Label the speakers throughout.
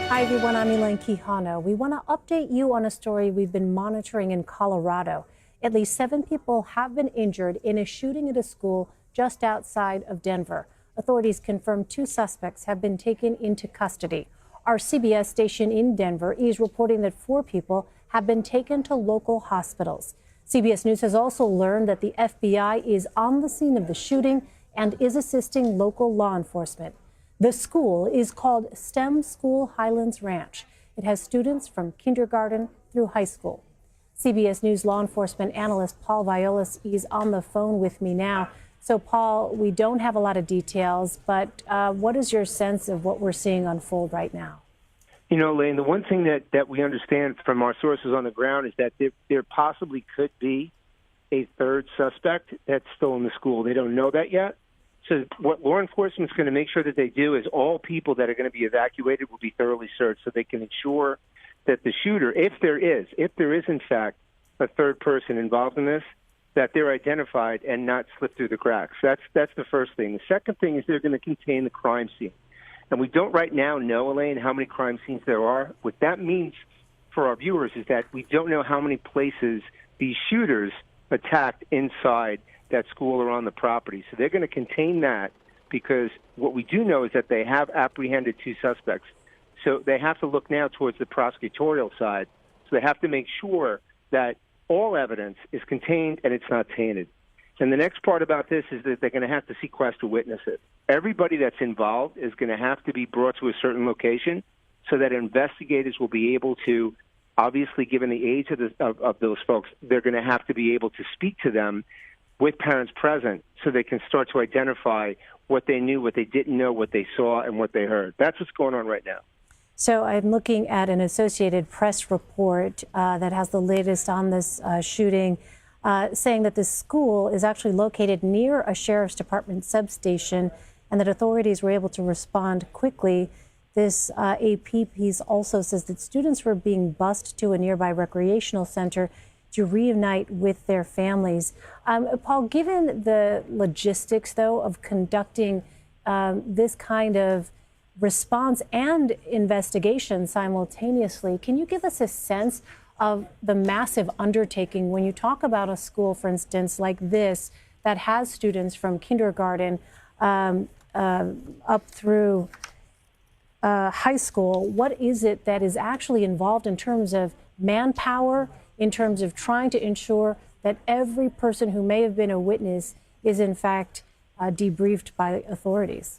Speaker 1: Hi, everyone. I'm Elaine Quijano. We want to update you on a story we've been monitoring in Colorado. At least 7 people have been injured in a shooting at a school just outside of Denver. Authorities confirmed 2 suspects have been taken into custody. Our CBS station in Denver is reporting that 4 people have been taken to local hospitals. CBS News has also learned that the FBI is on the scene of the shooting and is assisting local law enforcement. The school is called STEM School Highlands Ranch. It has students from kindergarten through high school. CBS News law enforcement analyst Paul Viollis is on the phone with me now. So, Paul, we don't have a lot of details, but what is your sense of what we're seeing unfold right now?
Speaker 2: You know, Elaine, the one thing that we understand from our sources on the ground is that there possibly could be a third suspect that's still in the school. They don't know that yet. So what law enforcement is going to make sure that they do is all people that are going to be evacuated will be thoroughly searched so they can ensure that the shooter, if there is in fact a third person involved in this, that they're identified and not slip through the cracks. That's the first thing. The second thing is they're going to contain the crime scene. And we don't right now know, Elaine, how many crime scenes there are. What that means for our viewers is that we don't know how many places these shooters attacked inside that school or on the property. So they're going to contain that because what we do know is that they have apprehended 2 suspects. So they have to look now towards the prosecutorial side. So they have to make sure that all evidence is contained and it's not tainted. And the next part about this is that they're going to have to sequester witnesses. Everybody that's involved is going to have to be brought to a certain location so that investigators will be able to, obviously given the age of those folks, they're going to have to be able to speak to them with parents present so they can start to identify what they knew, what they didn't know, what they saw, and what they heard. That's what's going on right now.
Speaker 1: So I'm looking at an Associated Press report that has the latest on this shooting, saying that this school is actually located near a sheriff's department substation and that authorities were able to respond quickly. This AP piece also says that students were being bused to a nearby recreational center to reunite with their families. Paul, given the logistics, though, of conducting this kind of response and investigation simultaneously, can you give us a sense of the massive undertaking when you talk about a school, for instance, like this, that has students from kindergarten up through high school? What is it that is actually involved in terms of manpower, in terms of trying to ensure that every person who may have been a witness is in fact debriefed by authorities?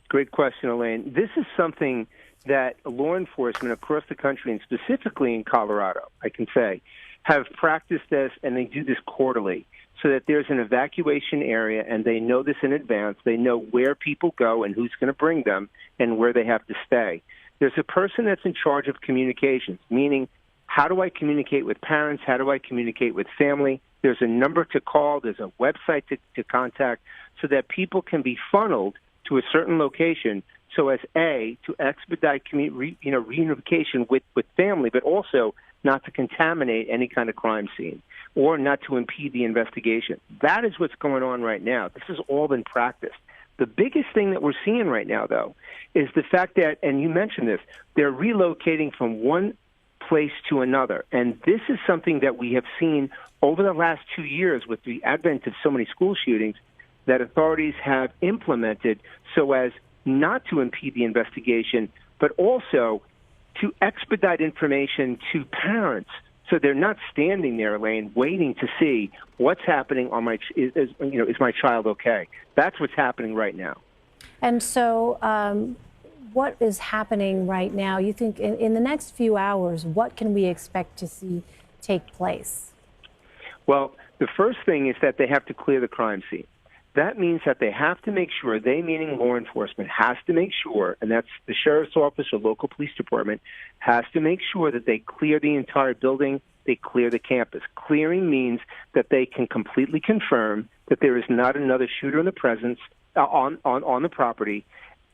Speaker 2: Great question, Elaine. This is something that law enforcement across the country, and specifically in Colorado, I can say, have practiced this, and they do this quarterly, so that there's an evacuation area, and they know this in advance. They know where people go and who's going to bring them and where they have to stay. There's a person that's in charge of communications, meaning how do I communicate with parents? How do I communicate with family? There's a number to call. There's a website to contact so that people can be funneled to a certain location so as, A, to expedite reunification with family, but also not to contaminate any kind of crime scene or not to impede the investigation. That is what's going on right now. This has all been practiced. The biggest thing that we're seeing right now, though, is the fact that, and you mentioned this, they're relocating from one place to another. And this is something that we have seen over the last 2 years with the advent of so many school shootings that authorities have implemented so as not to impede the investigation, but also to expedite information to parents so they're not standing there, Elaine, waiting to see what's happening on is my child okay? That's what's happening right now.
Speaker 1: And so what is happening right now? You think in the next few hours, what can we expect to see take place? Well,
Speaker 2: the first thing is that they have to clear the crime scene. That means that they have to make sure, they meaning law enforcement, has to make sure, and that's the sheriff's office or local police department, has to make sure that they clear the entire building, they clear the campus. Clearing means that they can completely confirm that there is not another shooter in the presence on the property,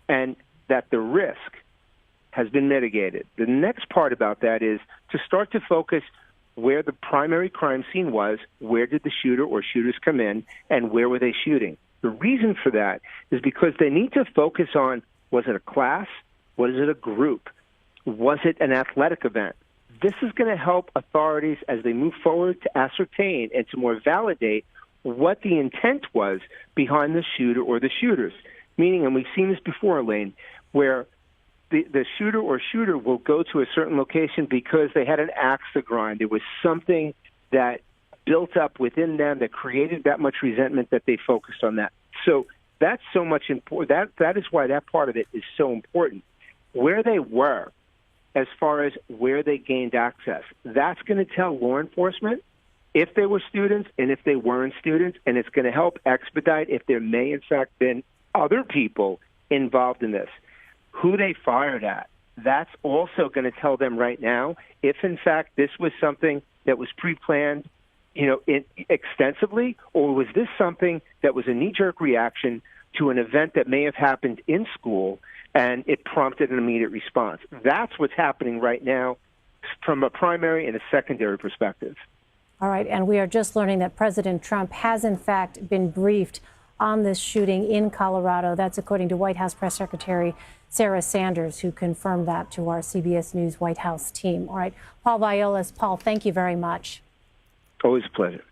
Speaker 2: and that the risk has been mitigated. The next part about that is to start to focus where the primary crime scene was, where did the shooter or shooters come in, and where were they shooting. The reason for that is because they need to focus on, was it a class? Was it a group? Was it an athletic event? This is going to help authorities as they move forward to ascertain and to more validate what the intent was behind the shooter or the shooters. Meaning, and we've seen this before, Elaine, where the shooter or shooter will go to a certain location because they had an axe to grind. There was something that built up within them that created that much resentment that they focused on that. So that's so much important. That is why that part of it is so important. Where they were, as far as where they gained access, that's going to tell law enforcement if they were students and if they weren't students, and it's going to help expedite if there may in fact been other people involved in this. Who they fired at, that's also going to tell them right now if, in fact, this was something that was pre-planned, extensively, or was this something that was a knee-jerk reaction to an event that may have happened in school and it prompted an immediate response. That's what's happening right now from a primary and a secondary perspective.
Speaker 1: All right, and we are just learning that President Trump has, in fact, been briefed on this shooting in Colorado. That's according to White House Press Secretary Sarah Sanders, who confirmed that to our CBS News White House team. All right, Paul Viollis. Paul, thank you very much.
Speaker 2: Always a pleasure.